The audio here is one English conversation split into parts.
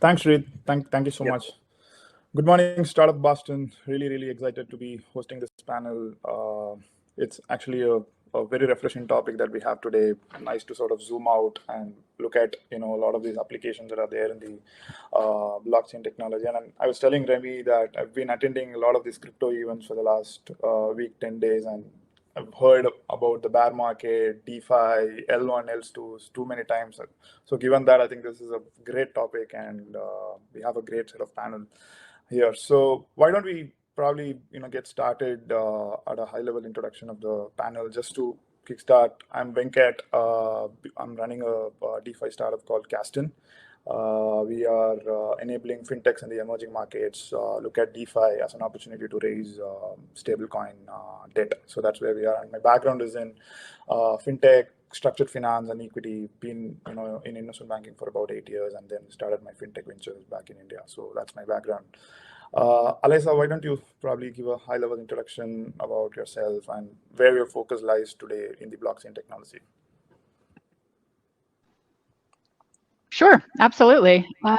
Thanks, Reed. Thank you so much. Good morning, Startup Boston. Really excited to be hosting this panel. It's actually a very refreshing topic that we have today. Nice to sort of zoom out and look at a lot of these applications that are there in the blockchain technology. And I was telling Remy that I've been attending a lot of these crypto events for the last week, 10 days, and I've heard about the bear market, DeFi, L1, L2s too many times. So given that, I think this is a great topic, and we have a great set of panel here. So why don't we probably get started at a high-level introduction of the panel. Just to kickstart, I'm Venkat. I'm running a DeFi startup called Caston. We are enabling fintechs in the emerging markets look at DeFi as an opportunity to raise stablecoin debt. So that's where we are. And my background is in fintech, structured finance, and equity. Been in investment banking for about 8 years, and then started my fintech ventures back in India. So that's my background. Alyssa, why don't you probably give a high-level introduction about yourself and where your focus lies today in the blockchain technology? Sure, absolutely. My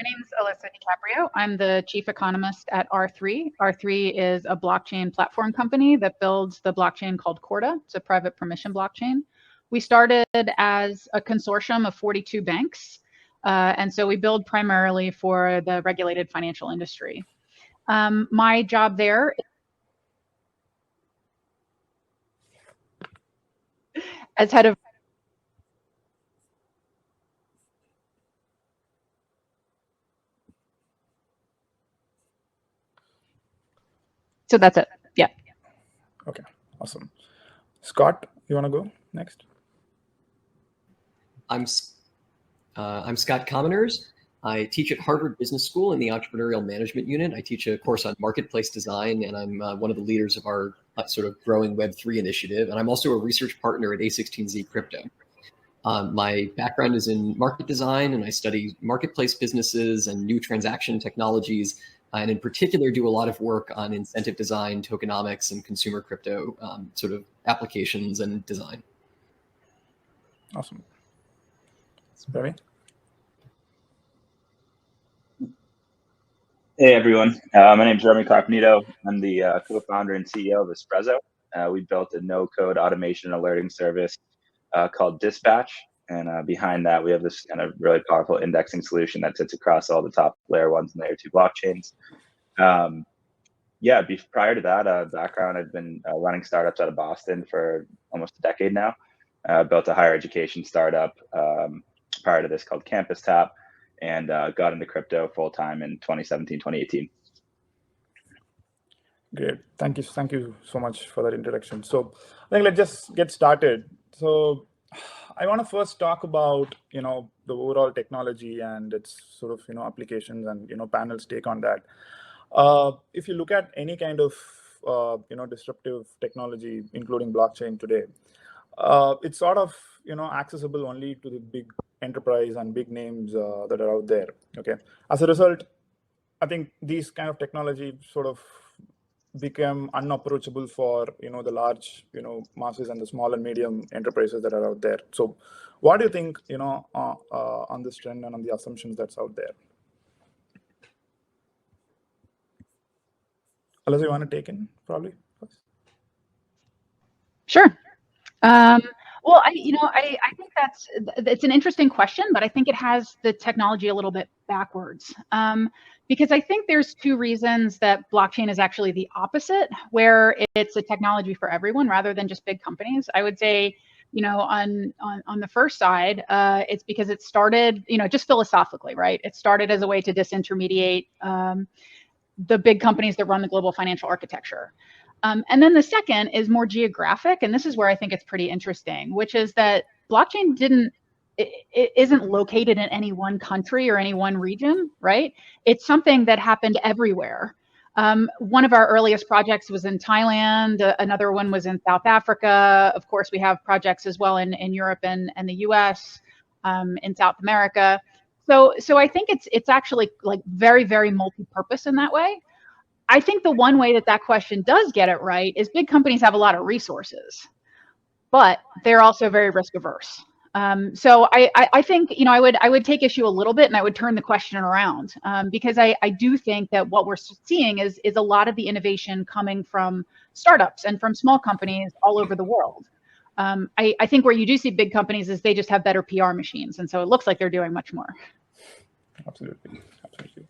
name is Alyssa DiCaprio. I'm the chief economist at R3. R3 is a blockchain platform company that builds the blockchain called Corda. It's a private permission blockchain. We started as a consortium of 42 banks. And so we build primarily for the regulated financial industry. My job there as head of So that's it. Yeah. Okay, awesome. Scott, you want to go next? I'm Scott Commoners. I teach at Harvard Business School in the Entrepreneurial Management Unit. I teach a course on marketplace design, and I'm one of the leaders of our sort of growing Web3 initiative. And I'm also a research partner at A16Z Crypto. My background is in market design, and I study marketplace businesses and new transaction technologies, and in particular do a lot of work on incentive design, tokenomics, and consumer crypto sort of applications and design. Awesome. Barry? Hey everyone, my name is Jeremy Carpenito. I'm the co-founder and CEO of Espresso. We built a no-code automation alerting service called Dispatch, and behind that we have this kind of really powerful indexing solution that sits across all the top layer 1s and layer 2 blockchains. Prior to that background, I've been running startups out of Boston for almost a decade now. Built a higher education startup prior to this called Campus Tap, and got into crypto full-time in 2017, 2018. Great. Thank you so much for that introduction. So I think let's just get started. So I want to first talk about the overall technology and its sort of applications and panel's take on that. If you look at any kind of disruptive technology, including blockchain today, it's sort of accessible only to the big enterprise and big names that are out there. Okay. As a result, I think these kind of technology sort of become unapproachable for the large masses and the small and medium enterprises that are out there. So what do you think on this trend and on the assumptions that's out there? Alyssa, you want to take in probably first? Sure. Well, I think it's an interesting question, but I think it has the technology a little bit backwards. Because I think there's two reasons that blockchain is actually the opposite, where it's a technology for everyone rather than just big companies. I would say, on the first side, it's because it started, just philosophically, right? It started as a way to disintermediate the big companies that run the global financial architecture. And then the second is more geographic, and this is where I think it's pretty interesting, which is that blockchain it isn't located in any one country or any one region, right? It's something that happened everywhere. One of our earliest projects was in Thailand. Another one was in South Africa. Of course, we have projects as well in Europe and the US, in South America. So I think it's actually like very, very multi-purpose in that way. I think the one way that question does get it right is big companies have a lot of resources, but they're also very risk averse. So I think, you know, I would take issue a little bit, and I would turn the question around, because I do think that what we're seeing is a lot of the innovation coming from startups and from small companies all over the world. I think where you do see big companies is they just have better PR machines, and so it looks like they're doing much more. Absolutely, absolutely.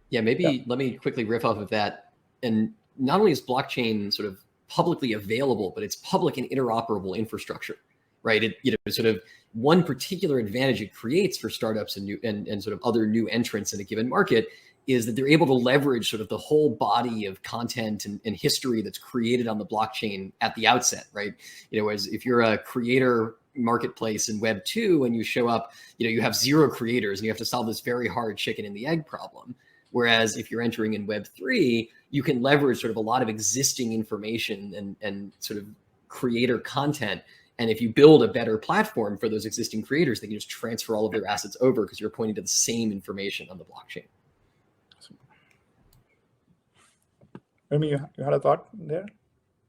Yeah, maybe let me quickly riff off of that. And not only is blockchain sort of publicly available, but it's public and interoperable infrastructure, right? It, you know, sort of one particular advantage it creates for startups and new and sort of other new entrants in a given market is that they're able to leverage sort of the whole body of content and history that's created on the blockchain at the outset, right? You know, whereas if you're a creator marketplace in Web 2 and you show up, you know, you have 0 creators and you have to solve this very hard chicken and the egg problem. Whereas if you're entering in Web 3, you can leverage sort of a lot of existing information and sort of creator content. And if you build a better platform for those existing creators, they can just transfer all of their assets over because you're pointing to the same information on the blockchain. Remy, you had a thought there?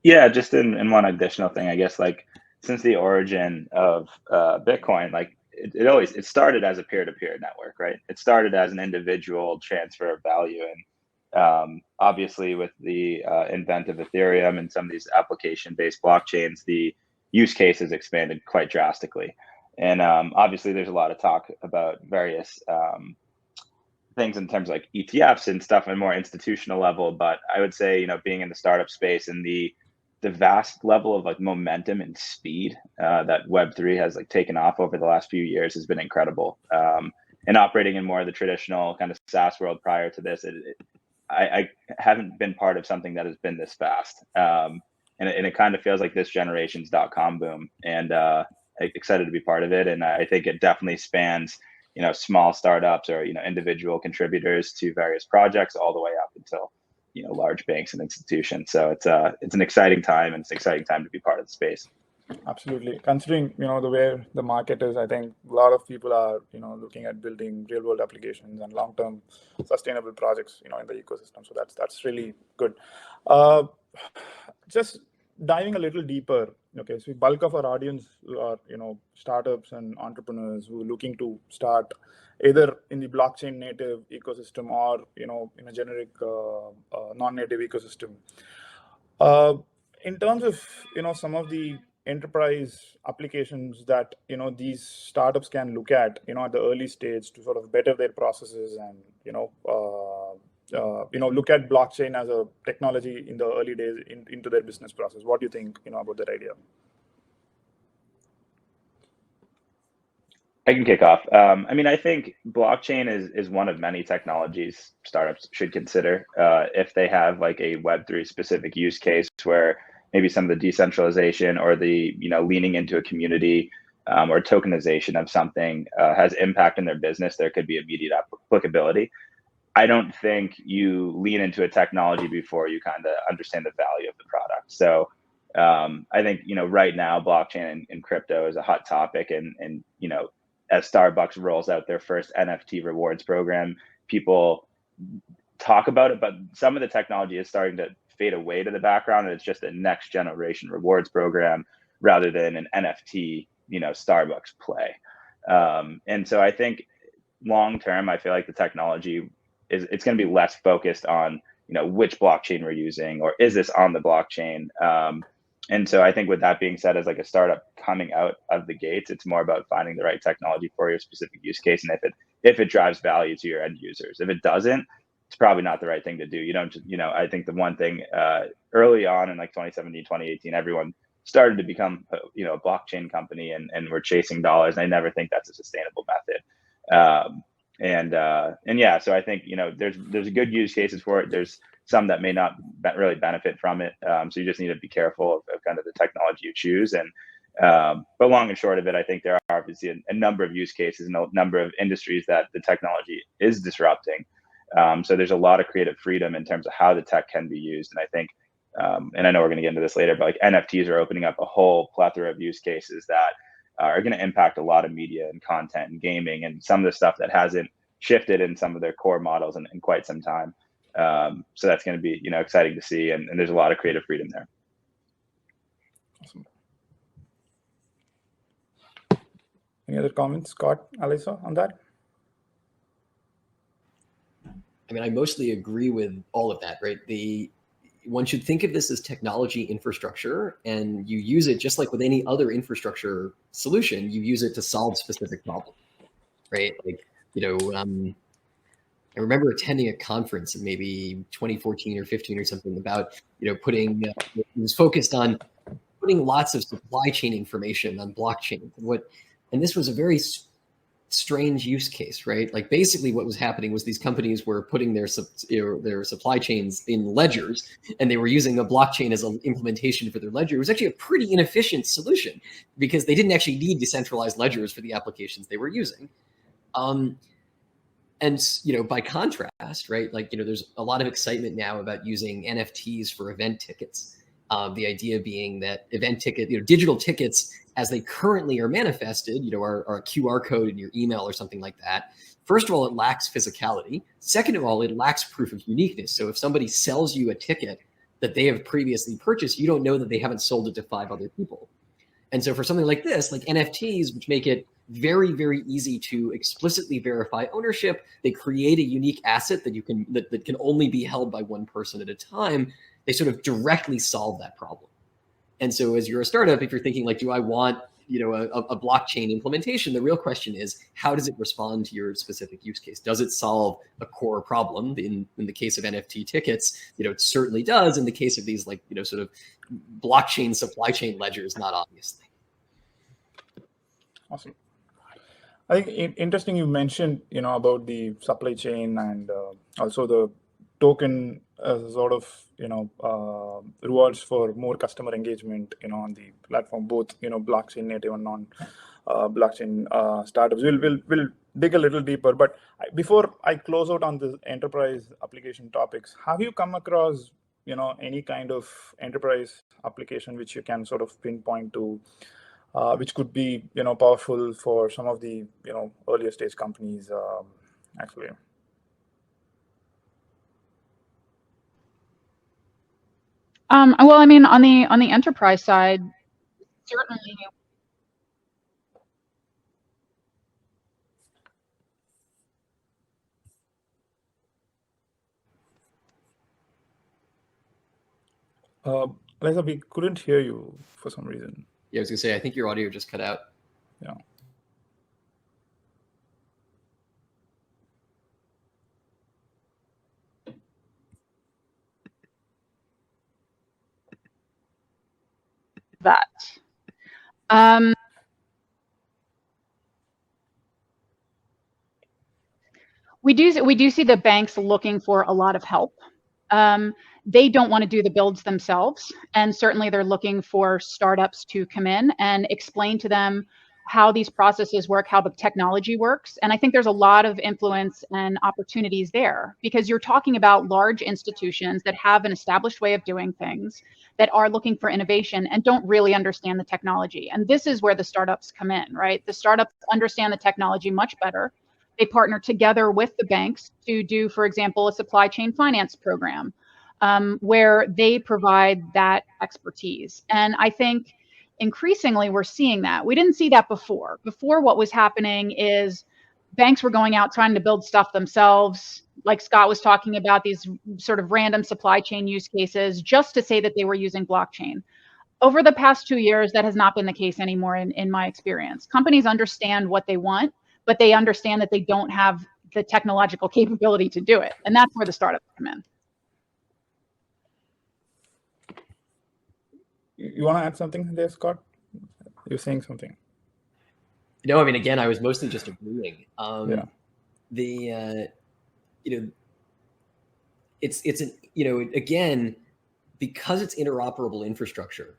Yeah, just in one additional thing, I guess, like since the origin of Bitcoin, like it started as a peer-to-peer network, right? It started as an individual transfer of value, and obviously with the advent of Ethereum and some of these application-based blockchains, the use case has expanded quite drastically. And obviously, there's a lot of talk about various things in terms of like ETFs and stuff at a more institutional level. But I would say, you know, being in the startup space and the vast level of like momentum and speed that Web3 has like taken off over the last few years has been incredible. And operating in more of the traditional kind of SaaS world prior to this, I haven't been part of something that has been this fast. And it kind of feels like this generation's .com boom, and excited to be part of it. And I think it definitely spans, you know, small startups or, you know, individual contributors to various projects all the way up until, you know, large banks and institutions. So it's an exciting time, and it's an exciting time to be part of the space. Absolutely. Considering, you know, the way the market is, I think a lot of people are, you know, looking at building real world applications and long-term sustainable projects, you know, in the ecosystem. So that's really good. Just diving a little deeper. Okay, so bulk of our audience are, you know, startups and entrepreneurs who are looking to start either in the blockchain native ecosystem or, you know, in a generic non-native ecosystem. In terms of, you know, some of the enterprise applications that, you know, these startups can look at, you know, at the early stage to sort of better their processes and, you know, look at blockchain as a technology in the early days into their business process. What do you think, you know, about that idea? I can kick off. I mean, I think blockchain is one of many technologies startups should consider if they have like a Web3 specific use case where maybe some of the decentralization or the, you know, leaning into a community or tokenization of something has impact in their business. There could be immediate applicability. I don't think you lean into a technology before you kind of understand the value of the product. So I think, you know, right now blockchain and crypto is a hot topic, and you know, as Starbucks rolls out their first NFT rewards program, people talk about it, but some of the technology is starting to fade away to the background, and it's just a next generation rewards program rather than an NFT, you know, Starbucks play. And so I think long term, I feel like the technology it's going to be less focused on, you know, which blockchain we're using or is this on the blockchain. And so I think with that being said, as like a startup coming out of the gates, it's more about finding the right technology for your specific use case, and if it drives value to your end users. If it doesn't, it's probably not the right thing to do. You don't just, you know, I think the one thing early on in like 2017, 2018, everyone started to become, you know, a blockchain company and we're chasing dollars. And I never think that's a sustainable method. And yeah, so I think, you know, there's good use cases for it. There's some that may not really benefit from it. So you just need to be careful of kind of the technology you choose. And but long and short of it, I think there are obviously a number of use cases and a number of industries that the technology is disrupting. So there's a lot of creative freedom in terms of how the tech can be used. And I think, and I know we're going to get into this later, but like NFTs are opening up a whole plethora of use cases that are going to impact a lot of media and content and gaming and some of the stuff that hasn't shifted in some of their core models in quite some time. So that's going to be, you know, exciting to see. And there's a lot of creative freedom there. Awesome. Any other comments, Scott, Alyssa, on that? I mean, I mostly agree with all of that, right? One should think of this as technology infrastructure, and you use it just like with any other infrastructure solution. You use it to solve specific problems, right? Like, I remember attending a conference in maybe 2014 or 15 or something about, putting, it was focused on putting lots of supply chain information on blockchain. And this was a very strange use case, right? Like basically what was happening was these companies were putting their supply chains in ledgers, and they were using a blockchain as an implementation for their ledger. It was actually a pretty inefficient solution because they didn't actually need decentralized ledgers for the applications they were using. And by contrast, right, like, there's a lot of excitement now about using NFTs for event tickets. The idea being that event ticket, digital tickets as they currently are manifested, are a QR code in your email or something like that. First of all, it lacks physicality. Second of all, it lacks proof of uniqueness. So if somebody sells you a ticket that they have previously purchased, you don't know that they haven't sold it to 5 other people. And so for something like this, like NFTs, which make it very, very easy to explicitly verify ownership, they create a unique asset that can only be held by one person at a time. They sort of directly solve that problem. And so as you're a startup, if you're thinking like, do I want, a blockchain implementation, the real question is, how does it respond to your specific use case? Does it solve a core problem? In the case of NFT tickets, it certainly does. In the case of these sort of blockchain supply chain ledgers, not obviously. Awesome. I think interesting you mentioned, about the supply chain and also the token as sort of, rewards for more customer engagement, on the platform, both, blockchain native and non-blockchain startups. We'll dig a little deeper. But before I close out on the enterprise application topics, have you come across, any kind of enterprise application which you can sort of pinpoint to, which could be, powerful for some of the, earlier stage companies, actually? Well, I mean, on the enterprise side, certainly. Liza, we couldn't hear you for some reason. Yeah, I was gonna say, I think your audio just cut out. Yeah. That. We do see the banks looking for a lot of help. They don't want to do the builds themselves, and certainly they're looking for startups to come in and explain to them how these processes work, how the technology works. And I think there's a lot of influence and opportunities there, because you're talking about large institutions that have an established way of doing things, that are looking for innovation and don't really understand the technology. And this is where the startups come in, right? The startups understand the technology much better. They partner together with the banks to do, for example, a supply chain finance program, where they provide that expertise. And I think increasingly we're seeing that. We didn't see that before. Before, what was happening is banks were going out trying to build stuff themselves, like Scott was talking about, these sort of random supply chain use cases, just to say that they were using blockchain. Over the past 2 years, that has not been the case anymore in my experience. Companies understand what they want, but they understand that they don't have the technological capability to do it. And that's where the startups come in. You want to add something there, Scott? You're saying something. No, I mean, again, I was mostly just agreeing. Yeah. Again, because it's interoperable infrastructure,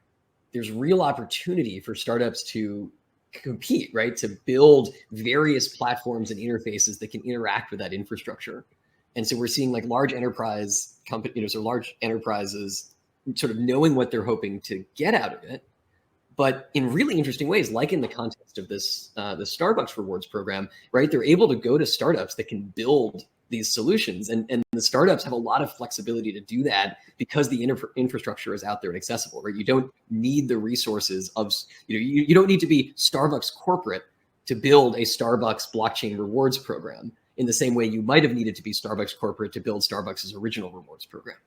there's real opportunity for startups to compete, right? To build various platforms and interfaces that can interact with that infrastructure. And so we're seeing like large enterprise companies, or large enterprises sort of knowing what they're hoping to get out of it, but in really interesting ways, like in the context of this, the Starbucks rewards program, right? They're able to go to startups that can build these solutions, and the startups have a lot of flexibility to do that because the infrastructure is out there and accessible, right? You don't need the resources of, you don't need to be Starbucks corporate to build a Starbucks blockchain rewards program in the same way you might have needed to be Starbucks corporate to build Starbucks' original rewards program.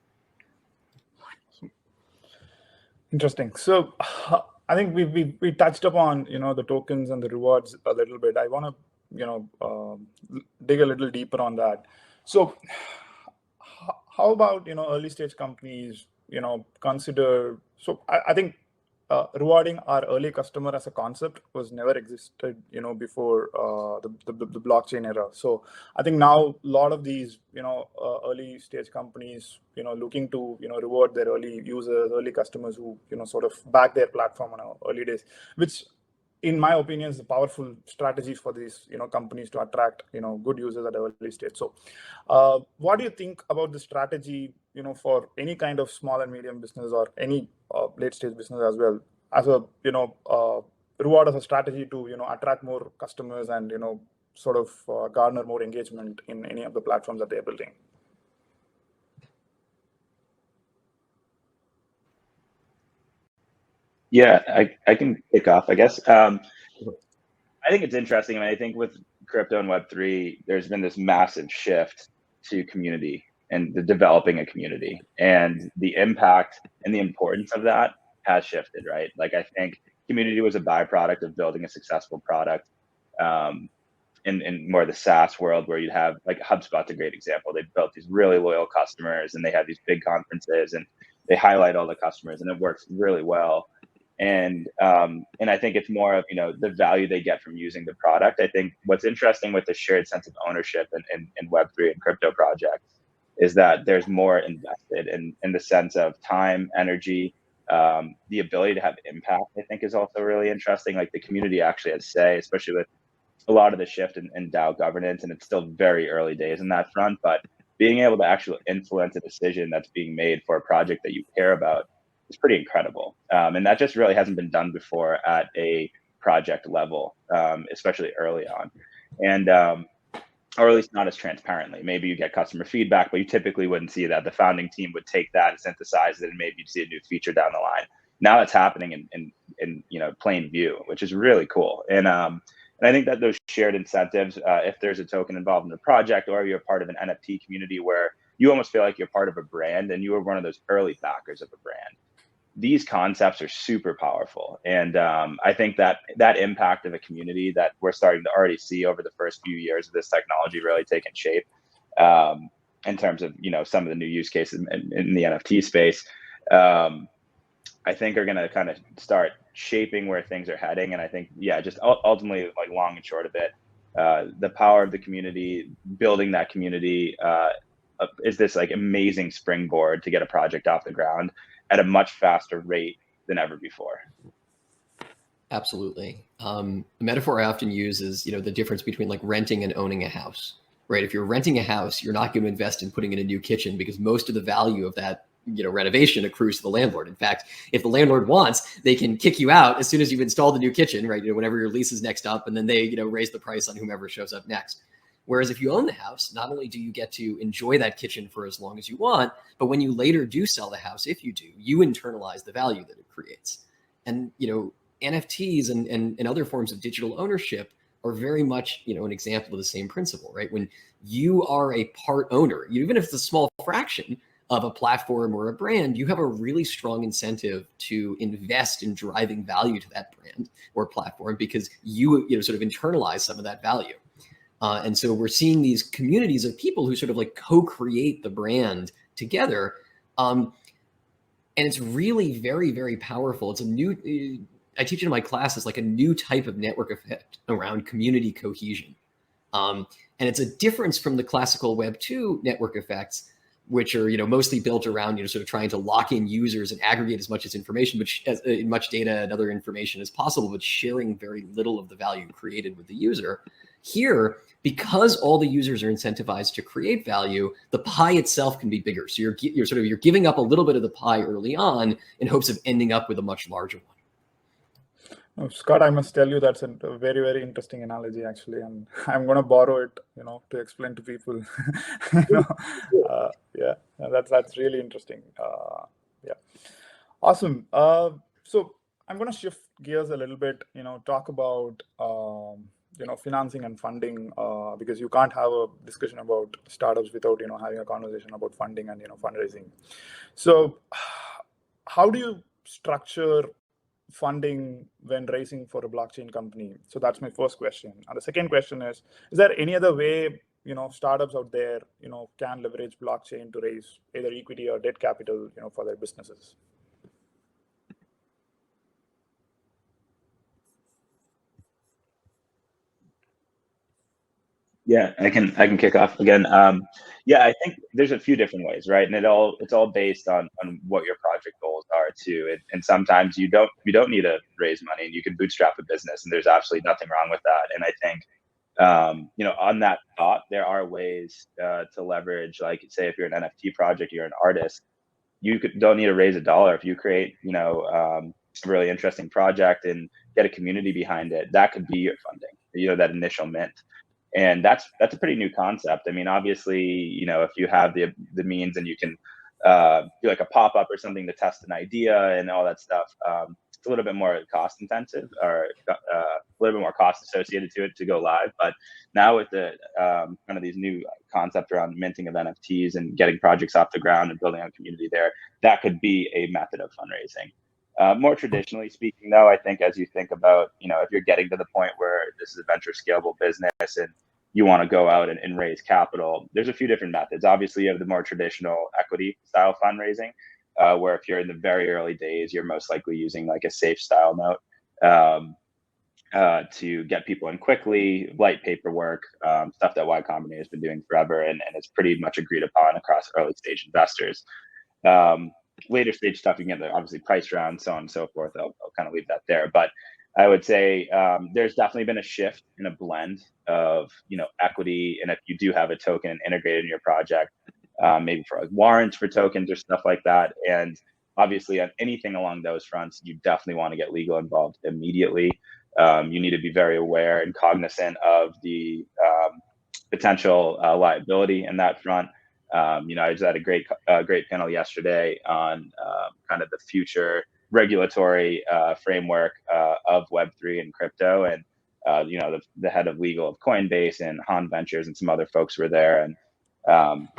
Interesting. So I think we touched upon, the tokens and the rewards a little bit. I want to, dig a little deeper on that. So how about, early stage companies, consider, so I think rewarding our early customer as a concept was never existed, before the blockchain era. So I think now a lot of these, early stage companies, looking to, reward their early users, early customers who, sort of back their platform on early days, which in my opinion is a powerful strategy for these, companies to attract, good users at the early stage. So what do you think about the strategy, for any kind of small and medium business or any late stage business as well, as a, reward as a strategy to, attract more customers and, sort of garner more engagement in any of the platforms that they're building? Yeah, I can kick off, I guess. I think it's interesting. I mean, I think with crypto and Web3, there's been this massive shift to community and the developing a community, and the impact and the importance of that has shifted, right? Like, I think community was a byproduct of building a successful product. In more of the SaaS world, where you'd have, like, HubSpot's a great example. They built these really loyal customers, and they had these big conferences, and they highlight all the customers, and it works really well. And I think it's more of, the value they get from using the product. I think what's interesting with the shared sense of ownership in Web3 and crypto projects is that there's more invested in the sense of time, energy, the ability to have impact. I think is also really interesting. Like, the community actually has say, especially with a lot of the shift in DAO governance, and it's still very early days in that front, but being able to actually influence a decision that's being made for a project that you care about is pretty incredible. And that just really hasn't been done before at a project level, especially early on. And, or at least not as transparently. Maybe you get customer feedback, but you typically wouldn't see that. The founding team would take that and synthesize it, and maybe you'd see a new feature down the line. Now it's happening in plain view, which is really cool. And I think that those shared incentives, if there's a token involved in the project, or you're part of an NFT community where you almost feel like you're part of a brand and you are one of those early backers of a brand, these concepts are super powerful. And I think that impact of a community that we're starting to already see over the first few years of this technology really taking shape, in terms of, some of the new use cases in the NFT space, I think are going to kind of start shaping where things are heading. And I think, just ultimately, like, long and short of it, the power of the community, building that community, is this, like, amazing springboard to get a project off the ground at a much faster rate than ever before. Absolutely. The metaphor I often use is, the difference between, like, renting and owning a house, right? If you're renting a house, you're not going to invest in putting in a new kitchen, because most of the value of that, renovation accrues to the landlord. In fact, if the landlord wants, they can kick you out as soon as you've installed the new kitchen, right? Whenever your lease is next up, and then they, raise the price on whomever shows up next. Whereas if you own the house, not only do you get to enjoy that kitchen for as long as you want, but when you later do sell the house, if you do, you internalize the value that it creates. And, NFTs and other forms of digital ownership are very much, an example of the same principle, right? When you are a part owner, even if it's a small fraction of a platform or a brand, you have a really strong incentive to invest in driving value to that brand or platform, because you sort of internalize some of that value. And so we're seeing these communities of people who sort of, like, co-create the brand together. And it's really very, very powerful. It's a new, I teach it in my classes, like a new type of network effect around community cohesion. And it's a difference from the classical Web 2 network effects, which are, mostly built around, sort of trying to lock in users and aggregate as much information, but as much data and other information as possible, but sharing very little of the value created with the user. Here, because all the users are incentivized to create value, the pie itself can be bigger. So you're giving up a little bit of the pie early on in hopes of ending up with a much larger one. Oh, Scott, I must tell you that's a very, very interesting analogy, actually, and I'm going to borrow it, to explain to people. That's really interesting. Awesome. So I'm going to shift gears a little bit, talk about financing and funding, because you can't have a discussion about startups without having a conversation about funding and fundraising. So how do you structure funding when raising for a blockchain company? So that's my first question. And the second question is there any other way startups out there can leverage blockchain to raise either equity or debt capital for their businesses? Yeah, I can kick off again. Yeah, I think there's a few different ways, right? And it's all based on what your project goals are too. And sometimes you don't need to raise money, and you can bootstrap a business, and there's absolutely nothing wrong with that. And I think on that thought, there are ways to leverage, like say if you're an NFT project, you're an artist, you don't need to raise $1 if you create a really interesting project and get a community behind it. That could be your funding, that initial mint. And that's a pretty new concept. I mean, obviously, if you have the means and you can do like a pop-up or something to test an idea and all that stuff, it's a little bit more cost intensive, or a little bit more cost associated to it to go live. But now with the kind of these new concept around minting of NFTs and getting projects off the ground and building a community there, that could be a method of fundraising. More traditionally speaking, though, I think as you think about, if you're getting to the point where this is a venture scalable business and you want to go out and raise capital, there's a few different methods. Obviously, you have the more traditional equity style fundraising, where if you're in the very early days, you're most likely using like a safe style note to get people in quickly, light paperwork, stuff that Y Combinator has been doing forever, and it's pretty much agreed upon across early stage investors. Later stage stuff, you can get obviously price rounds, so on and so forth. I'll kind of leave that there. But I would say there's definitely been a shift in a blend of equity, and if you do have a token integrated in your project, maybe for like warrants for tokens or stuff like that. And obviously on anything along those fronts, you definitely want to get legal involved immediately. You need to be very aware and cognizant of the potential liability in that front. I was at a great panel yesterday on kind of the future regulatory framework of Web3 and crypto, and the head of legal of Coinbase and Han Ventures and some other folks were there. And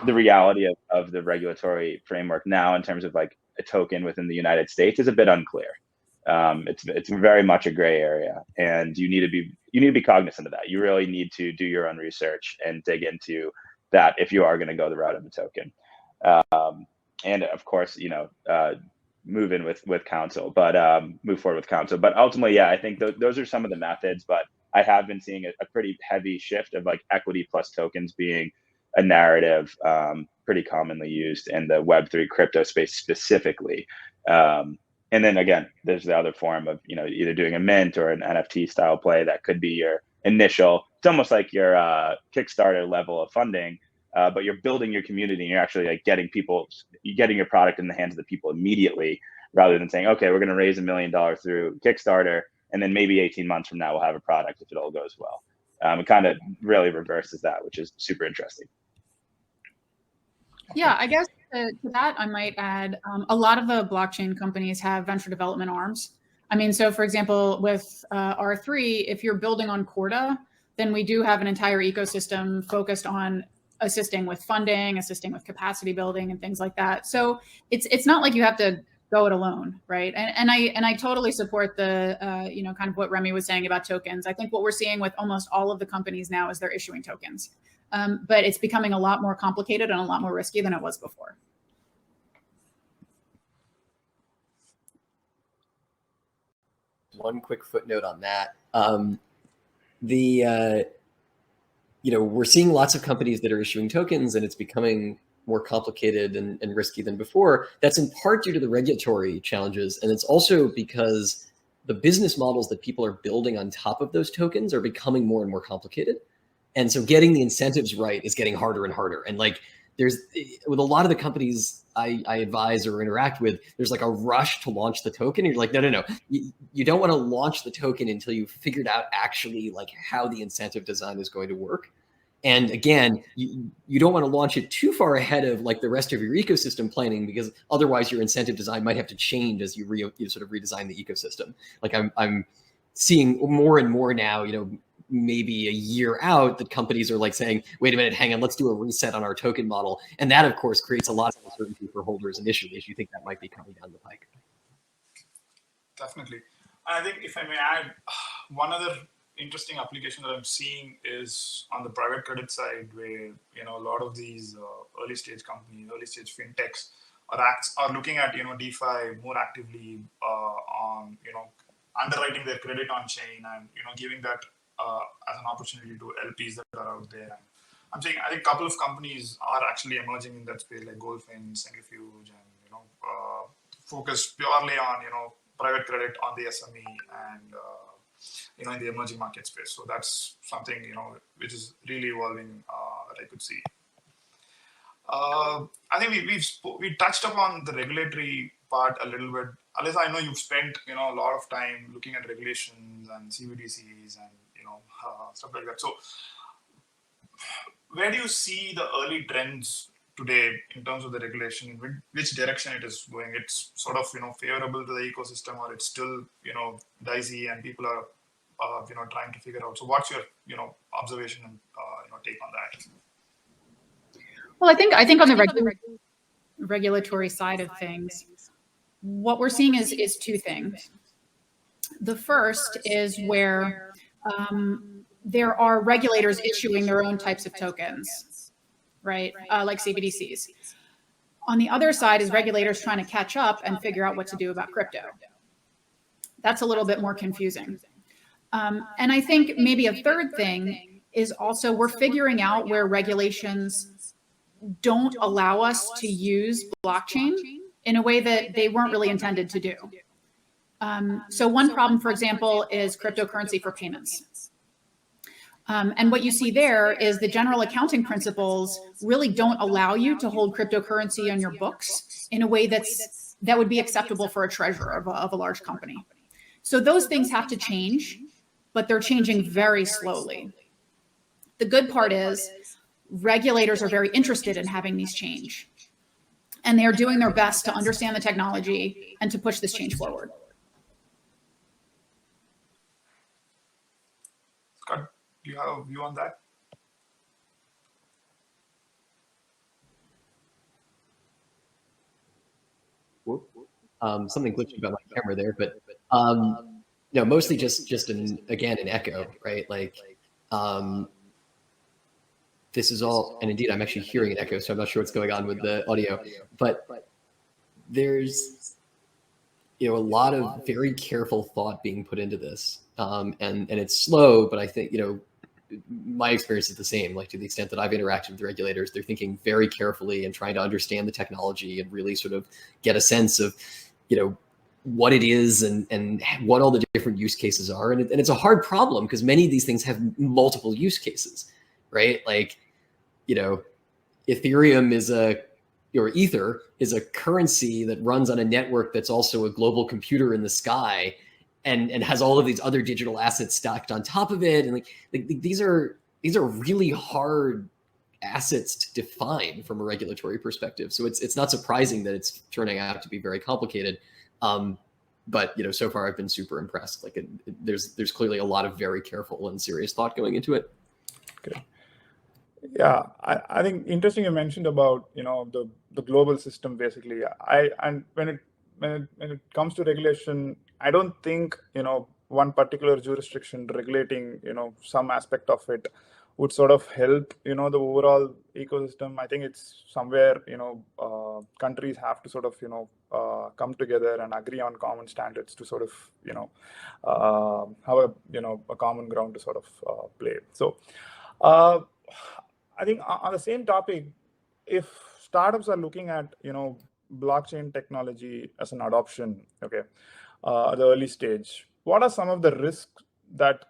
the reality of the regulatory framework now in terms of like a token within the United States is a bit unclear. It's very much a gray area, and you need to be cognizant of that. You really need to do your own research and dig into that if you are going to go the route of the token, and of course, move in with counsel, but move forward with counsel. But ultimately, yeah, I think those are some of the methods. But I have been seeing a pretty heavy shift of like equity plus tokens being a narrative pretty commonly used in the Web3 crypto space specifically. And then again, there's the other form of either doing a mint or an NFT style play that could be your initial. It's almost like your Kickstarter level of funding, but you're building your community and you're actually like getting your product in the hands of the people immediately, rather than saying, okay, we're going to raise $1 million through Kickstarter, and then maybe 18 months from now we'll have a product if it all goes well. It kind of really reverses that, which is super interesting. Yeah, I guess to that, I might add a lot of the blockchain companies have venture development arms. I mean, so for example, with R3, if you're building on Corda, then we do have an entire ecosystem focused on assisting with funding, assisting with capacity building and things like that. So it's not like you have to go it alone, right? And I totally support the kind of what Remy was saying about tokens. I think what we're seeing with almost all of the companies now is they're issuing tokens. But it's becoming a lot more complicated and a lot more risky than it was before. One quick footnote on that. We're seeing lots of companies that are issuing tokens, and it's becoming more complicated and risky than before. That's in part due to the regulatory challenges. And it's also because the business models that people are building on top of those tokens are becoming more and more complicated. And so getting the incentives right is getting harder and harder. And like with a lot of the companies I advise or interact with, there's like a rush to launch the token. And you're like, no. You don't want to launch the token until you've figured out actually like how the incentive design is going to work. And again, you don't want to launch it too far ahead of like the rest of your ecosystem planning, because otherwise your incentive design might have to change as you sort of redesign the ecosystem. Like I'm seeing more and more now, maybe a year out that companies are like saying, wait a minute, hang on, let's do a reset on our token model. And that, of course, creates a lot of uncertainty for holders initially, as you think that might be coming down the pike. Definitely. I think if I may add, one other interesting application that I'm seeing is on the private credit side, where a lot of these early stage companies, early stage fintechs are looking at DeFi more actively on underwriting their credit on chain and giving that as an opportunity to LPs that are out there. And I'm saying I think a couple of companies are actually emerging in that space, like Goldfin, Centrifuge, and focus purely on private credit on the SME and in the emerging market space. So that's something which is really evolving that I could see. I think we touched upon the regulatory part a little bit. Alyssa, I know you've spent a lot of time looking at regulations and CBDCs and stuff like that. So where do you see the early trends today in terms of the regulation? In which direction it is going? It's sort of favorable to the ecosystem, or it's still dicey and people are trying to figure out. So what's your observation and take on that? Well, I think on the regulatory side of things, what we're seeing is two things. The first is where there are regulators issuing their own types of tokens, right? Like CBDCs. On the other side is regulators trying to catch up and figure out what to do about crypto. That's a little bit more confusing. And I think maybe a third thing is also we're figuring out where regulations don't allow us to use blockchain in a way that they weren't really intended to do. So one problem, for example, is cryptocurrency for payments. And what you see there is the general accounting principles really don't allow you to hold cryptocurrency on your books in a way that would be acceptable for a treasurer of a large company. So those things have to change, but they're changing very slowly. The good part is regulators are very interested in having these change, and they are doing their best to understand the technology and to push this change forward. Scott, do you have a view on that? Something glitched about my camera there, but mostly just an echo, right? Like, this is all, and indeed I'm actually hearing an echo, so I'm not sure what's going on with the audio, but there's a lot of very careful thought being put into this, and it's slow, but I think my experience is the same. Like, to the extent that I've interacted with regulators, they're thinking very carefully and trying to understand the technology and really sort of get a sense of what it is and what all the different use cases are, and it's a hard problem because many of these things have multiple use cases, right? Like, Ethereum is Ether is a currency that runs on a network that's also a global computer in the sky, and has all of these other digital assets stacked on top of it. And like these are really hard assets to define from a regulatory perspective. So it's not surprising that it's turning out to be very complicated. But so far I've been super impressed. Like there's clearly a lot of very careful and serious thought going into it. Okay. Yeah, I think interesting you mentioned about the global system basically. And when it comes to regulation, I don't think one particular jurisdiction regulating some aspect of it would sort of help the overall ecosystem. I think it's somewhere countries have to sort of come together and agree on common standards to sort of have a common ground to sort of play. So I think on the same topic, if startups are looking at blockchain technology as an adoption, okay, at the early stage, what are some of the risks that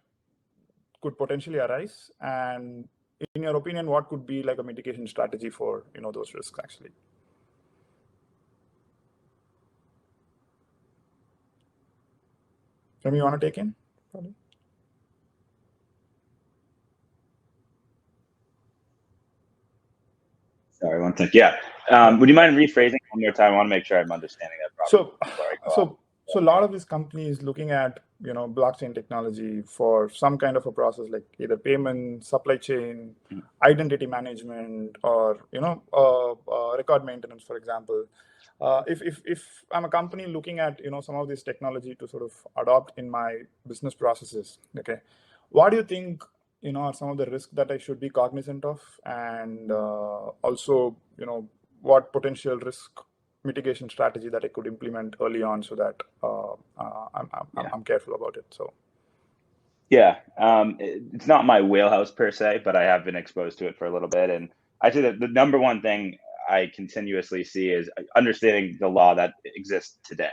could potentially arise? And in your opinion, what could be like a mitigation strategy for those risks actually? Remy, you want to take in? Probably. Sorry, one second. Yeah. Would you mind rephrasing one more time? I want to make sure I'm understanding that properly. So a lot of these companies looking at blockchain technology for some kind of a process like either payment, supply chain, identity management, or record maintenance, for example. If I'm a company looking at some of this technology to sort of adopt in my business processes, okay, what do you think are some of the risks that I should be cognizant of, and also what potential risk mitigation strategy that I could implement early on so that I'm careful about it. So yeah, it's not my wheelhouse per se, but I have been exposed to it for a little bit, and I say that the number one thing I continuously see is understanding the law that exists today,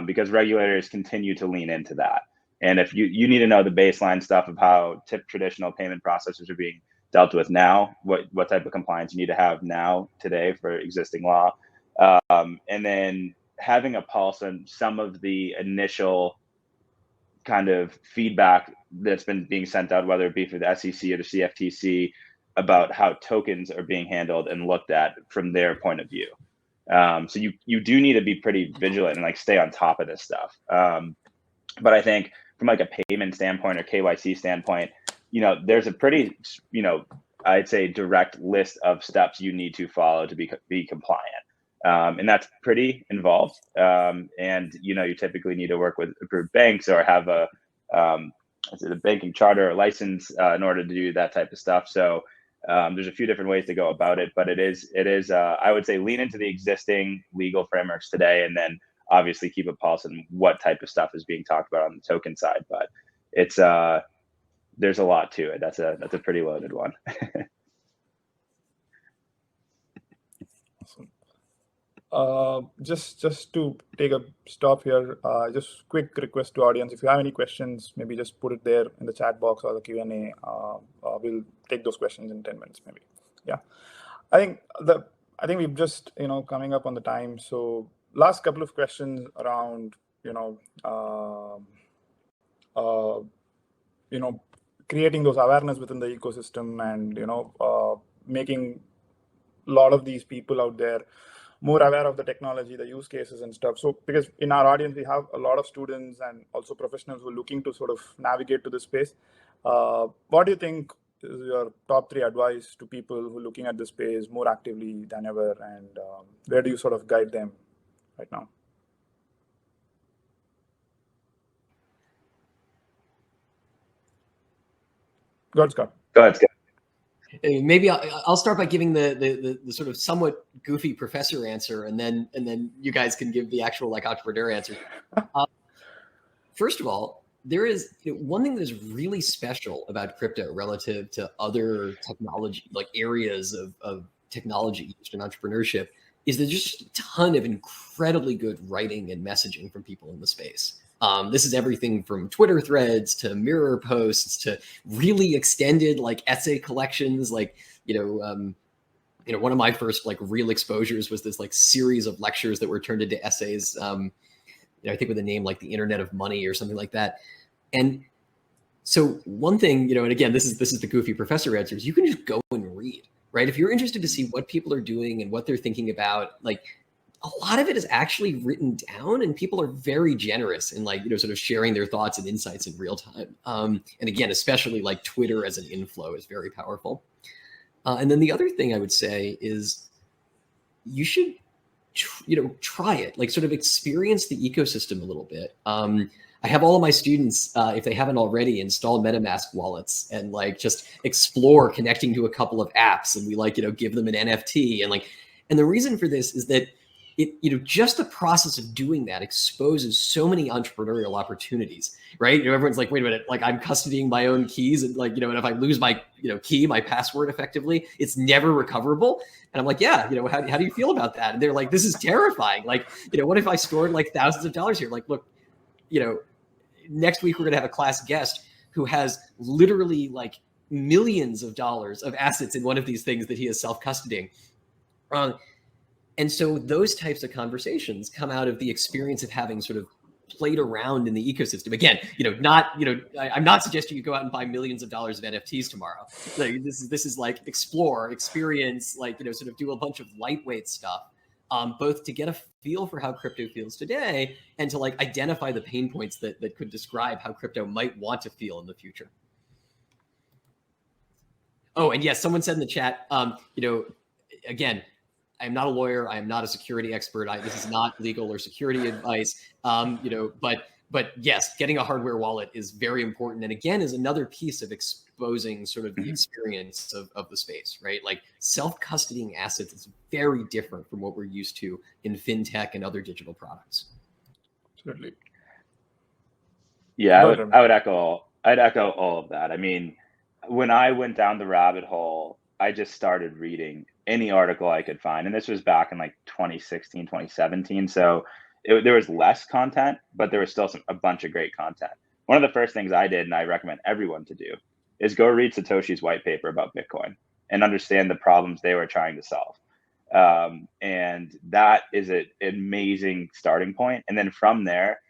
because regulators continue to lean into that. And if you need to know the baseline stuff of how traditional payment processors are being dealt with now, what type of compliance you need to have now today for existing law, and then having a pulse on some of the initial kind of feedback that's been being sent out, whether it be for the SEC or the CFTC, about how tokens are being handled and looked at from their point of view. So you do need to be pretty vigilant and like stay on top of this stuff. But I think from like a payment standpoint or KYC standpoint, there's a pretty, I'd say direct list of steps you need to follow to be compliant. And that's pretty involved. And, you typically need to work with approved banks or have a banking charter or license in order to do that type of stuff. So there's a few different ways to go about it, but it is I would say lean into the existing legal frameworks today, and then obviously keep a pulse on what type of stuff is being talked about on the token side. But it's there's a lot to it. That's a pretty loaded one. Awesome. Just to take a stop here, just quick request to audience: if you have any questions, maybe just put it there in the chat box or the Q&A. We'll take those questions in 10 minutes, maybe. Yeah, I think we've just coming up on the time. So last couple of questions around creating those awareness within the ecosystem, and making a lot of these people out there more aware of the technology, the use cases and stuff. So because in our audience, we have a lot of students and also professionals who are looking to sort of navigate to this space. What do you think is your top 3 advice to people who are looking at this space more actively than ever? And where do you sort of guide them right now? Go ahead, Scott. Go ahead, Scott. Maybe I'll start by giving the sort of somewhat goofy professor answer, and then you guys can give the actual like entrepreneur answer. First of all, there is one thing that is really special about crypto relative to other technology, like areas of technology used in entrepreneurship, is there's just a ton of incredibly good writing and messaging from people in the space. This is everything from Twitter threads to mirror posts to really extended like essay collections. Like, one of my first like real exposures was this like series of lectures that were turned into essays. I think with a name like the Internet of Money or something like that. And so one thing, and again, this is the goofy professor answers, you can just go and read, right? If you're interested to see what people are doing and what they're thinking about, like, a lot of it is actually written down, and people are very generous in like, sort of sharing their thoughts and insights in real time. And again, especially like Twitter as an inflow is very powerful. And then the other thing I would say is you should, try it, like sort of experience the ecosystem a little bit. I have all of my students, if they haven't already, install MetaMask wallets and like just explore connecting to a couple of apps, and we like, give them an NFT and the reason for this is that just the process of doing that exposes so many entrepreneurial opportunities, right? Everyone's like, wait a minute, like I'm custodying my own keys, and like, and if I lose my, key, my password effectively, it's never recoverable. And I'm like, yeah, how do you feel about that? And they're like, this is terrifying. Like, what if I stored like thousands of dollars here? Like, look, next week we're going to have a class guest who has literally like millions of dollars of assets in one of these things that he is self-custodying. And so those types of conversations come out of the experience of having sort of played around in the ecosystem. Again, I'm not suggesting you go out and buy millions of dollars of NFTs tomorrow. Like, this is like explore, experience, like, sort of do a bunch of lightweight stuff. both to get a feel for how crypto feels today and to like identify the pain points that could describe how crypto might want to feel in the future. Oh, and yes, someone said in the chat, again, I'm not a lawyer. I am not a security expert. This is not legal or security advice. But yes, getting a hardware wallet is very important. And again, is another piece of exposing sort of the experience of the space, right? Like self-custodying assets is very different from what we're used to in fintech and other digital products. Absolutely. Yeah, I'd echo all of that. I mean, when I went down the rabbit hole, I just started reading any article I could find. And this was back in like 2016, 2017. So there was less content, but there was still a bunch of great content. One of the first things I did, and I recommend everyone to do, is go read Satoshi's white paper about Bitcoin and understand the problems they were trying to solve. And that is an amazing starting point. And then from there,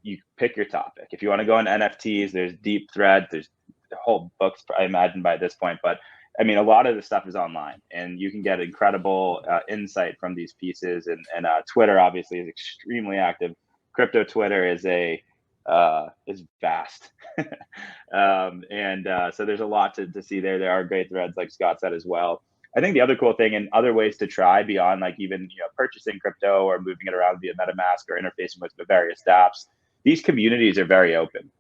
you pick your topic. If you want to go into NFTs, there's deep thread, there's whole books, I imagine, by this point. But I mean, a lot of the stuff is online, and you can get incredible insight from these pieces. And Twitter obviously is extremely active. Crypto Twitter is vast, so there's a lot to see there. There are great threads, like Scott said as well. I think the other cool thing and other ways to try beyond like even purchasing crypto or moving it around via MetaMask or interfacing with the various dApps, these communities are very open.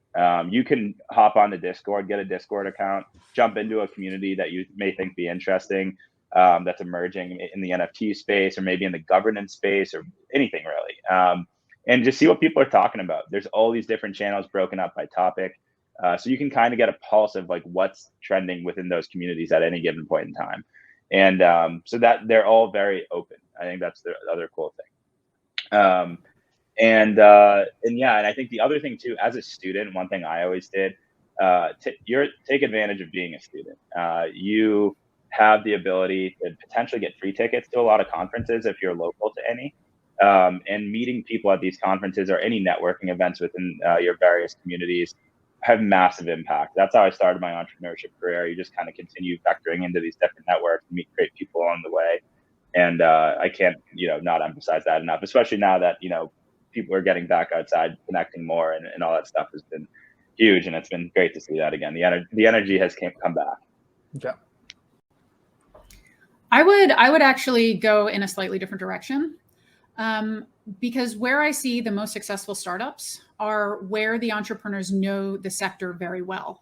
You can hop on the Discord, get a Discord account, jump into a community that you may think be interesting, that's emerging in the NFT space or maybe in the governance space or anything really, and just see what people are talking about. There's all these different channels broken up by topic, so you can kind of get a pulse of like what's trending within those communities at any given point in time. And so that they're all very open. I think that's the other cool thing. And I think the other thing too, as a student, one thing I always did, take advantage of being a student. You have the ability to potentially get free tickets to a lot of conferences if you're local to any, and meeting people at these conferences or any networking events within your various communities have massive impact. That's how I started my entrepreneurship career. You just kind of continue vectoring into these different networks, meet great people along the way. And I can't, not emphasize that enough, especially now that, people are getting back outside, connecting more, and all that stuff has been huge. And it's been great to see that again. The energy has come back. Yeah. I would actually go in a slightly different direction, because where I see the most successful startups are where the entrepreneurs know the sector very well.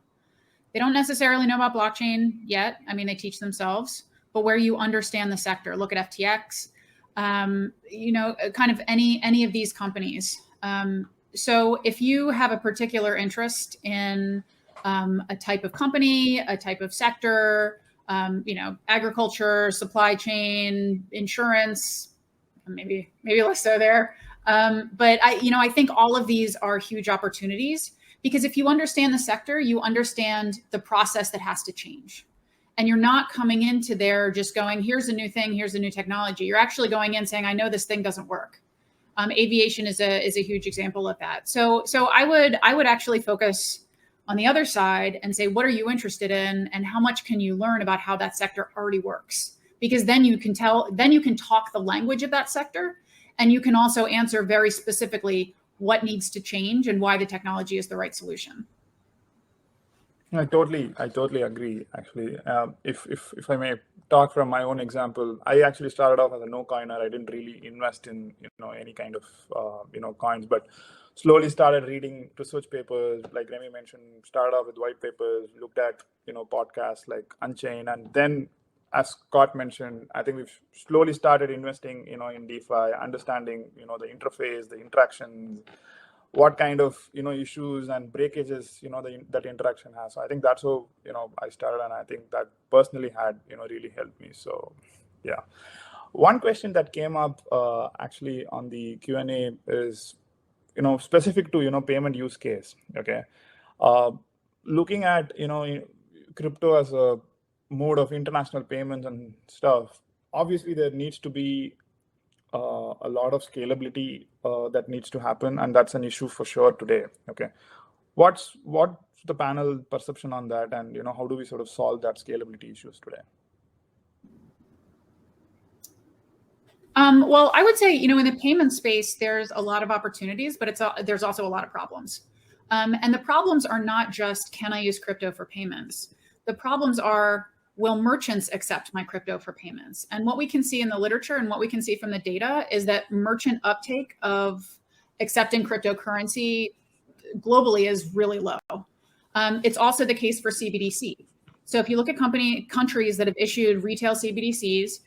They don't necessarily know about blockchain yet. I mean, they teach themselves, but where you understand the sector, look at FTX, kind of any of these companies. So if you have a particular interest in a type of company, a type of sector, agriculture, supply chain, insurance, maybe less so there. But I think all of these are huge opportunities, because if you understand the sector, you understand the process that has to change. And you're not coming into there just going, here's a new thing, here's a new technology. You're actually going in saying, I know this thing doesn't work. Aviation is a huge example of that. So I would actually focus on the other side and say, what are you interested in, and how much can you learn about how that sector already works? Because then you can talk the language of that sector, and you can also answer very specifically what needs to change and why the technology is the right solution. I totally agree. Actually, if I may talk from my own example, I actually started off as a no coiner. I didn't really invest in any kind of coins, but slowly started reading research papers, like Remy mentioned. Started off with white papers, looked at podcasts like Unchained, and then, as Scott mentioned, I think we've slowly started investing in DeFi, understanding the interface, the interactions, what kind of issues and breakages that interaction has. So I think that's how I started, and I think that personally had really helped me. So yeah, one question that came up actually on the Q&A is specific to payment use case. Okay, looking at crypto as a mode of international payments and stuff, obviously there needs to be a lot of scalability that needs to happen, and that's an issue for sure today. Okay, what's the panel perception on that, and how do we sort of solve that scalability issues today? Well, I would say, in the payment space, there's a lot of opportunities, but there's also a lot of problems. And the problems are not just, can I use crypto for payments? The problems are, will merchants accept my crypto for payments? And what we can see in the literature and what we can see from the data is that merchant uptake of accepting cryptocurrency globally is really low. It's also the case for CBDC. So if you look at countries that have issued retail CBDCs,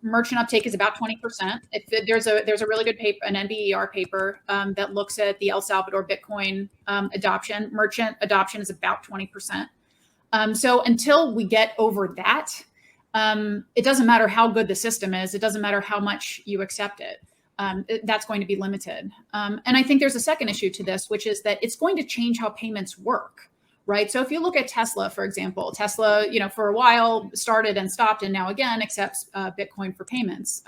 merchant uptake is about 20%. There's a really good paper, an NBER paper that looks at the El Salvador Bitcoin adoption. Merchant adoption is about 20%. So until we get over that, it doesn't matter how good the system is. It doesn't matter how much you accept it. That's going to be limited. And I think there's a second issue to this, which is that it's going to change how payments work. Right. So if you look at Tesla, for example, Tesla, for a while started and stopped and now again accepts Bitcoin for payments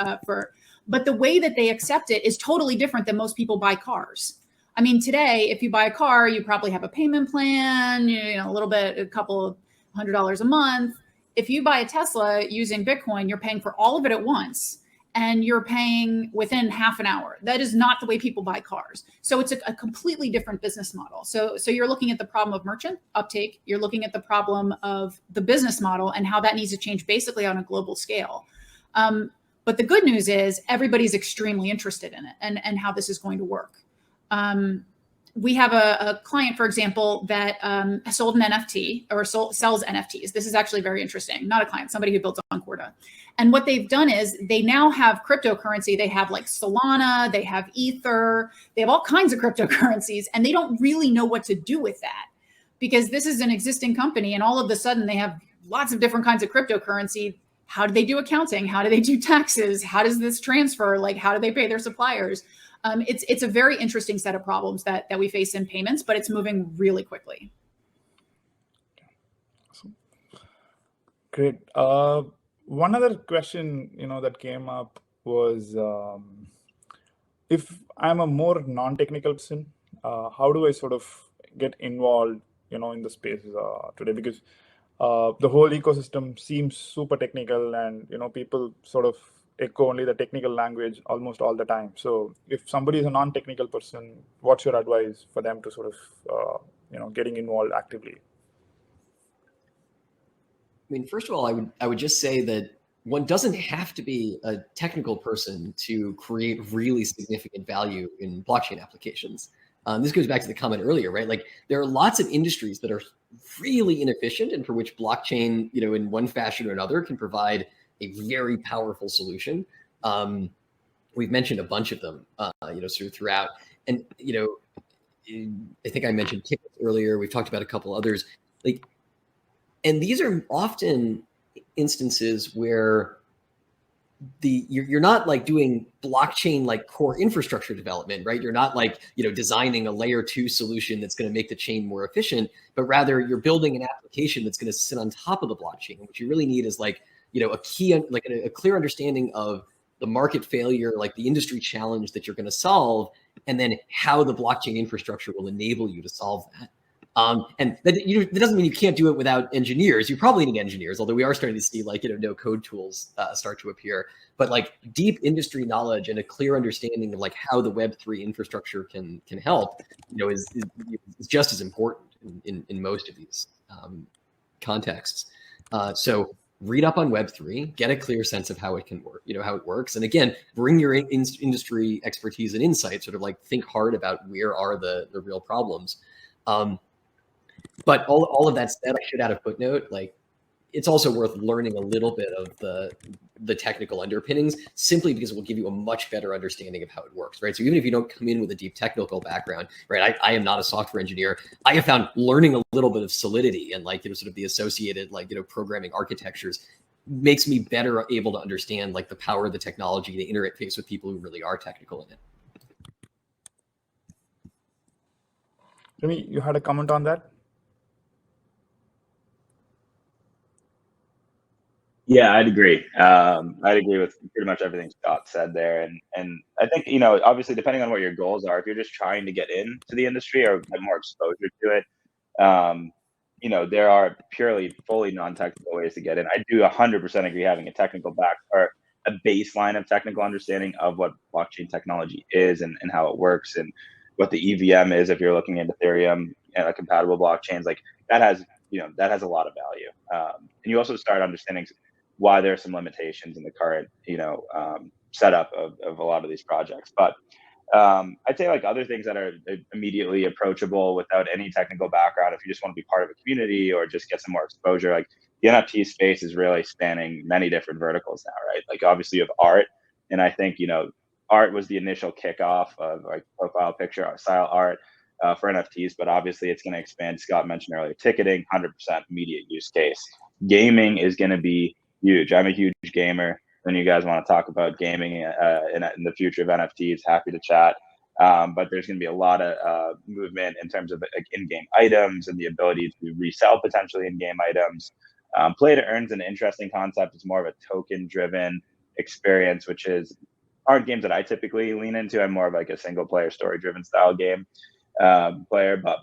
but the way that they accept it is totally different than most people buy cars. I mean, today, if you buy a car, you probably have a payment plan, a couple of $100 a month. If you buy a Tesla using Bitcoin, you're paying for all of it at once. And you're paying within half an hour. That is not the way people buy cars. So it's a completely different business model. So you're looking at the problem of merchant uptake. You're looking at the problem of the business model and how that needs to change basically on a global scale. But the good news is everybody's extremely interested in it and how this is going to work. We have a client, for example, that sold an NFT or sells NFTs. This is actually very interesting. Not a client, somebody who built on Corda. And what they've done is they now have cryptocurrency. They have like Solana, they have Ether, they have all kinds of cryptocurrencies, and they don't really know what to do with that because this is an existing company. And all of a sudden they have lots of different kinds of cryptocurrency. How do they do accounting? How do they do taxes? How does this transfer? Like, how do they pay their suppliers? It's a very interesting set of problems that we face in payments, but it's moving really quickly. Awesome. Great. One other question, that came up was, if I'm a more non-technical person, how do I sort of get involved, in the space today? Because the whole ecosystem seems super technical, and people sort of echo only the technical language almost all the time. So if somebody is a non-technical person, what's your advice for them to sort of, getting involved actively? I mean, first of all, I would just say that one doesn't have to be a technical person to create really significant value in blockchain applications. This goes back to the comment earlier, right? Like there are lots of industries that are really inefficient and for which blockchain, in one fashion or another can provide a very powerful solution. We've mentioned a bunch of them, sort of throughout. And, I think I mentioned tickets earlier. We've talked about a couple others. And these are often instances where you're not like doing blockchain like core infrastructure development, right? You're not like, designing a layer 2 solution that's going to make the chain more efficient, but rather you're building an application that's going to sit on top of the blockchain. What you really need is like, a clear understanding of the market failure, like the industry challenge that you're going to solve, and then how the blockchain infrastructure will enable you to solve that. And that doesn't mean you can't do it without engineers. You probably need engineers, although we are starting to see like, no code tools start to appear. But like deep industry knowledge and a clear understanding of like how the Web3 infrastructure can help, is just as important in most of these contexts. So read up on Web3, get a clear sense of how it can work, how it works. And again, bring your industry expertise and insight, sort of like think hard about where are the real problems. But all of that said, I should add a footnote, like it's also worth learning a little bit of the technical underpinnings, simply because it will give you a much better understanding of how it works, right? So even if you don't come in with a deep technical background, right? I am not a software engineer. I have found learning a little bit of Solidity and like, sort of the associated like, programming architectures makes me better able to understand like the power of the technology to interface with people who really are technical in it. Jimmy, you had a comment on that? Yeah, I'd agree. I'd agree with pretty much everything Scott said there. And I think, obviously, depending on what your goals are, if you're just trying to get into the industry or get more exposure to it, there are purely fully non-technical ways to get in. I do 100% agree having a technical a baseline of technical understanding of what blockchain technology is and how it works and what the EVM is if you're looking at Ethereum and compatible blockchains, like that has a lot of value. And you also start understanding why there are some limitations in the current setup of a lot of these projects. But I'd say like other things that are immediately approachable without any technical background, if you just want to be part of a community or just get some more exposure, like the NFT space is really spanning many different verticals now, right? Like obviously you have art, and I think art was the initial kickoff of like profile picture style art for NFTs, but obviously it's going to expand. Scott mentioned earlier, ticketing, 100% immediate use case. Gaming is going to be huge. I'm a huge gamer. When you guys want to talk about gaming in the future of NFTs, happy to chat. But there's going to be a lot of movement in terms of like, in-game items and the ability to resell potentially in-game items. Play to earn is an interesting concept. It's more of a token-driven experience, which aren't games that I typically lean into. I'm more of like a single-player, story-driven style game player, but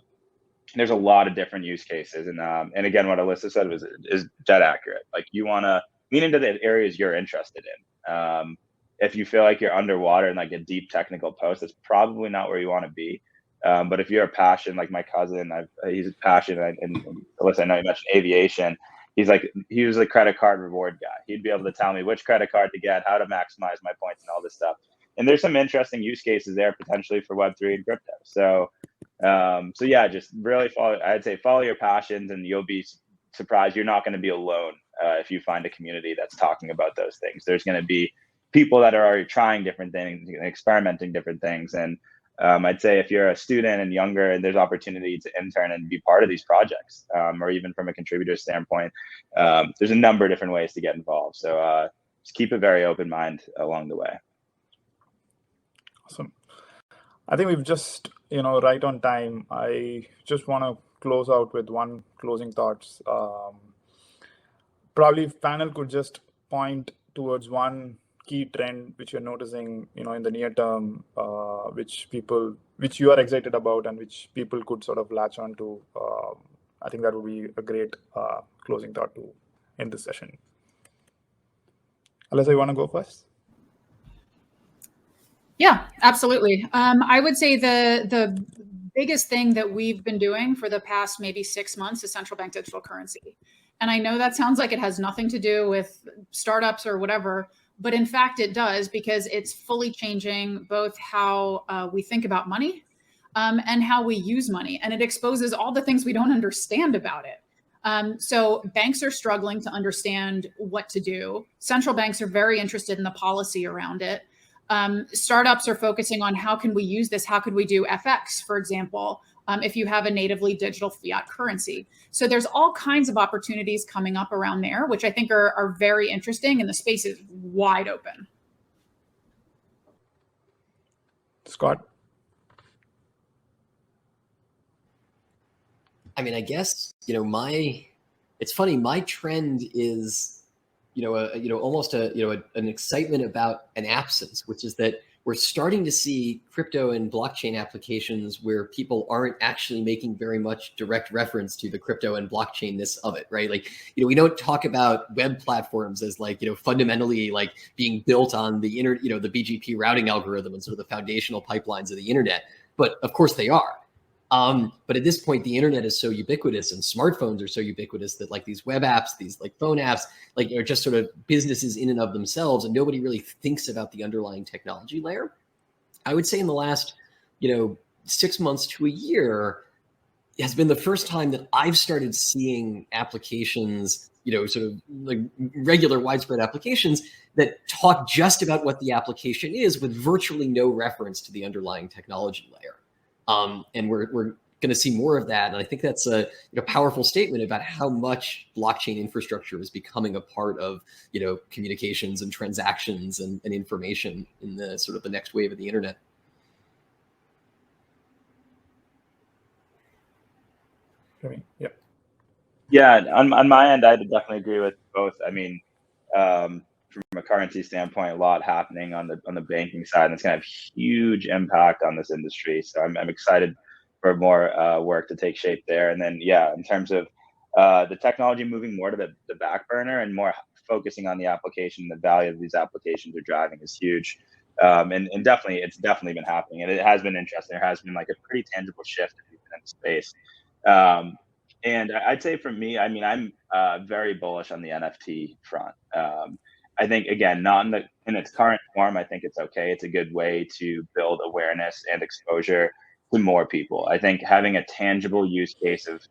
there's a lot of different use cases. And again, what Alyssa said is dead accurate. Like you want to lean into the areas you're interested in. If you feel like you're underwater in like a deep technical post, that's probably not where you want to be. But if you're a passion, like my cousin, he's passionate, and Alyssa, I know you mentioned aviation. He was a credit card reward guy. He'd be able to tell me which credit card to get, how to maximize my points, and all this stuff. And there's some interesting use cases there potentially for Web3 and crypto. So yeah, just really follow your passions, and you'll be surprised. You're not going to be alone if you find a community that's talking about those things. There's going to be people that are already trying different things, experimenting different things. And I'd say if you're a student and younger, and there's opportunity to intern and be part of these projects, or even from a contributor standpoint, there's a number of different ways to get involved. So just keep a very open mind along the way. Awesome. I think we've just, right on time. I just want to close out with one closing thoughts. Probably panel could just point towards one key trend which you're noticing, in the near term, which you are excited about and which people could sort of latch on to. I think that would be a great closing thought to end this session. Alyssa, you want to go first? Yeah, absolutely. I would say the biggest thing that we've been doing for the past maybe 6 months is central bank digital currency. And I know that sounds like it has nothing to do with startups or whatever, but in fact it does, because it's fully changing both how we think about money and how we use money. And it exposes all the things we don't understand about it. So banks are struggling to understand what to do. Central banks are very interested in the policy around it. Startups are focusing on how can we use this? How could we do FX, for example, if you have a natively digital fiat currency? So there's all kinds of opportunities coming up around there, which I think are very interesting, and the space is wide open. Scott? I mean, I guess, it's funny, my trend is, almost an excitement about an absence, which is that we're starting to see crypto and blockchain applications where people aren't actually making very much direct reference to the crypto and blockchainness of it, right? Like, we don't talk about web platforms as like, fundamentally like being built on the the BGP routing algorithm and sort of the foundational pipelines of the internet, but of course they are. But at this point, the internet is so ubiquitous and smartphones are so ubiquitous that like these web apps, these like phone apps, like are just sort of businesses in and of themselves, and nobody really thinks about the underlying technology layer. I would say in the last, 6 months to a year has been the first time that I've started seeing applications, sort of like regular widespread applications that talk just about what the application is with virtually no reference to the underlying technology layer. And we're going to see more of that. And I think that's a powerful statement about how much blockchain infrastructure is becoming a part of, communications and transactions and information in the sort of the next wave of the internet. Yeah. Yeah, on my end, I definitely agree with both. I mean, from a currency standpoint, a lot happening on the banking side, and it's going to have huge impact on this industry. So I'm excited for more work to take shape there. And then, yeah, in terms of the technology moving more to the back burner and more focusing on the application, the value of these applications are driving is huge. And definitely, it's definitely been happening, and it has been interesting. There has been like a pretty tangible shift in the space. And I'd say for me, I mean, I'm very bullish on the NFT front. I think, again, not in its current form, I think it's okay. It's a good way to build awareness and exposure to more people. I think having a tangible use case of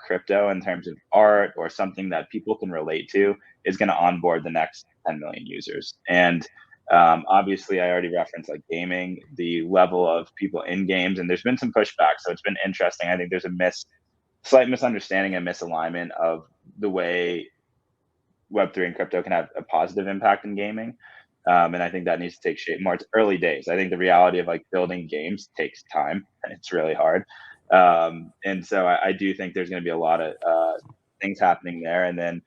crypto in terms of art or something that people can relate to is going to onboard the next 10 million users. And obviously, I already referenced like gaming, the level of people in games, and there's been some pushback. So it's been interesting. I think there's a slight misunderstanding and misalignment of the way Web3 and crypto can have a positive impact in gaming. And I think that needs to take shape more. It's early days. I think the reality of like building games takes time, and it's really hard. And so I do think there's going to be a lot of things happening there. And then,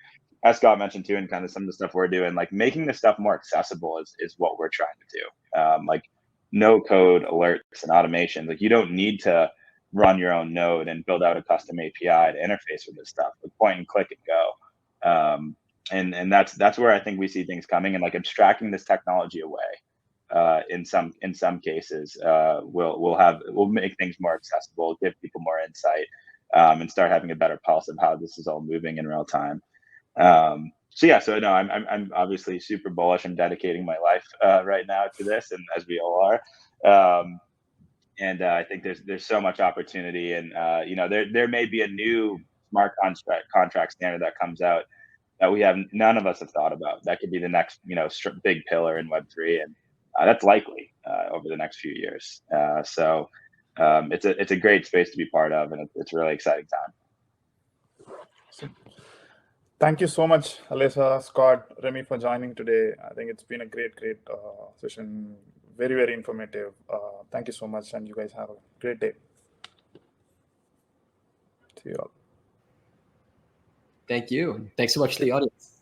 as Scott mentioned too, and kind of some of the stuff we're doing, like making this stuff more accessible is what we're trying to do. Like no code alerts and automation. Like you don't need to run your own node and build out a custom API to interface with this stuff. Like point and click and go. And that's where I think we see things coming, and like abstracting this technology away in some cases will make things more accessible, give people more insight, and start having a better pulse of how this is all moving in real time. So no, I'm obviously super bullish. I'm dedicating my life right now to this, and as we all are. And I think there's so much opportunity, and there may be a new smart contract standard that comes out that none of us have thought about. That could be the next big pillar in Web3, and that's likely over the next few years. So it's a great space to be part of, and it's a really exciting time. Thank you so much, Alyssa, Scott, Remy, for joining today. I think it's been a great session. Very, very informative. Thank you so much, and you guys have a great day. See you all. Thank you. Thanks so much to the audience.